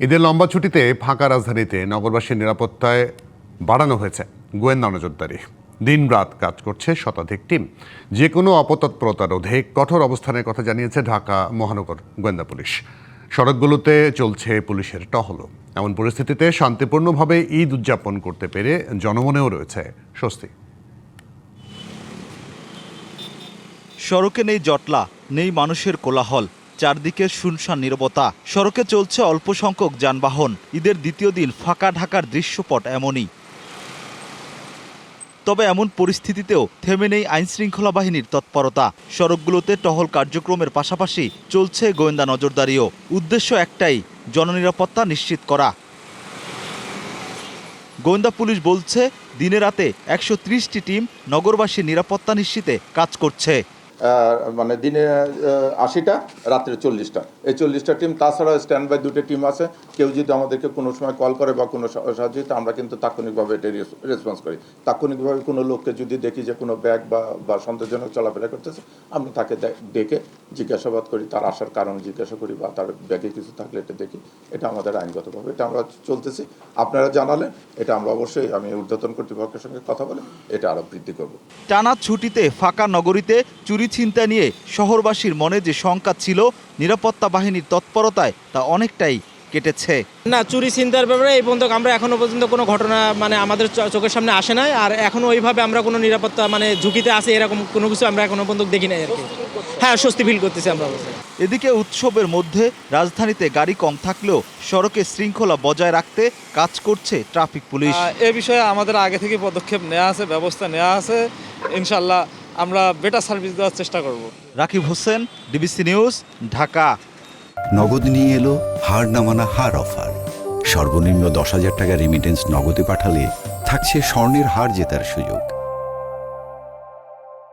ঈদের লম্বা ছুটিতে ফাঁকা রাজধানীতে নগরবাসীর নিরাপত্তায় বাড়ানো হয়েছে গোয়েন্দা নজরদারি। দিনরাত কাজ করছে শতাধিক টিম। যে কোনো অপতৎপরতা রোধে কঠোর অবস্থানের কথা জানিয়েছে ঢাকা মহানগর গোয়েন্দা পুলিশ। সড়কগুলোতে চলছে পুলিশের টহল। এমন পরিস্থিতিতে শান্তিপূর্ণভাবে ঈদ উদযাপন করতে পেরে জনমনেও রয়েছে স্বস্তি। সড়কে নেই জটলা, নেই মানুষের কোলাহল, চারদিকে শুনশান নীরবতা। সড়কে চলছে অল্প সংখ্যক যানবাহন। ঈদের দ্বিতীয় দিন ফাঁকা ঢাকার দৃশ্যপট এমনই। তবে এমন পরিস্থিতিতেও থেমে নেই আইনশৃঙ্খলা বাহিনীর তৎপরতা। সড়কগুলোতে টহল কার্যক্রমের পাশাপাশি চলছে গোয়েন্দা নজরদারিও। উদ্দেশ্য একটাই, জননিরাপত্তা নিশ্চিত করা। গোয়েন্দা পুলিশ বলছে, দিনে রাতে ১৩০টি টিম নগরবাসীর নিরাপত্তা নিশ্চিতে কাজ করছে। মানে দিনে ৮০টা, রাত্রে ৪০টা, এই ৪০টা টিম। তাছাড়া স্ট্যান্ড বাই 2টা টিম আছে। কেউ যদি আমাদেরকে কোনো সময় কল করে বা কোনো সাহায্য, আমরা কিন্তু তাৎক্ষণিকভাবে এটা রেসপন্স করি। তাৎক্ষণিকভাবে কোনো লোককে যদি দেখি যে কোনো ব্যাগ বা সন্দেহজনক চলাফেরা করতেছে, আমরা তাকে ডেকে জিজ্ঞাসাবাদ করি, তার আসার কারণ জিজ্ঞাসা করি, বা তার ব্যাগে কিছু থাকলে এটা দেখি। এটা আমাদের আইনগতভাবে এটা আমরা চলতেছি। আপনারা জানালেন, এটা আমরা অবশ্যই, আমি ঊর্ধ্বতন কর্তৃপক্ষের সঙ্গে কথা বলে এটা আরও বৃদ্ধি করব। টানা ছুটিতে ফাঁকা নগরীতে চুরি ছিনতা নিয়ে শহরবাসীর মনে যে শঙ্কা ছিল, নিরাপত্তা বাহিনীর তৎপরতায় তা অনেকটাই কেটেছে। না, চুরি ছিনতার ব্যাপারে এই পর্যন্ত আমরা এখনো পর্যন্ত কোনো ঘটনা আমাদের চোখের সামনে আসে নাই। আর এখনো ওইভাবে আমরা কোনো নিরাপত্তা ঝুঁকিতে আছে এরকম কোনো কিছু আমরা এখনো পর্যন্ত দেখি নাই আর কি। হ্যাঁ, স্বস্তি ফিল করতেছি আমরা। এদিকে উৎসবের মধ্যে রাজধানীতে গাড়ি কম থাকলেও সড়কে শৃঙ্খলা বজায় রাখতে কাজ করছে ট্রাফিক পুলিশ। এ বিষয়ে আমাদের আগে থেকে পদক্ষেপ নেওয়া আছে, ব্যবস্থা নেওয়া আছে। ইনশাল্লাহ আমরা বেটার সার্ভিস দেওয়ার চেষ্টা করব। Rakib Hossain, DBC news, Dhaka. নগদ নিয়ে এলো হার না মানা হার অফার। সর্বনিম্ন ১০,০০০ টাকা রেমিটেন্স নগদে পাঠালে থাকছে স্বর্ণের হার জেতার সুযোগ।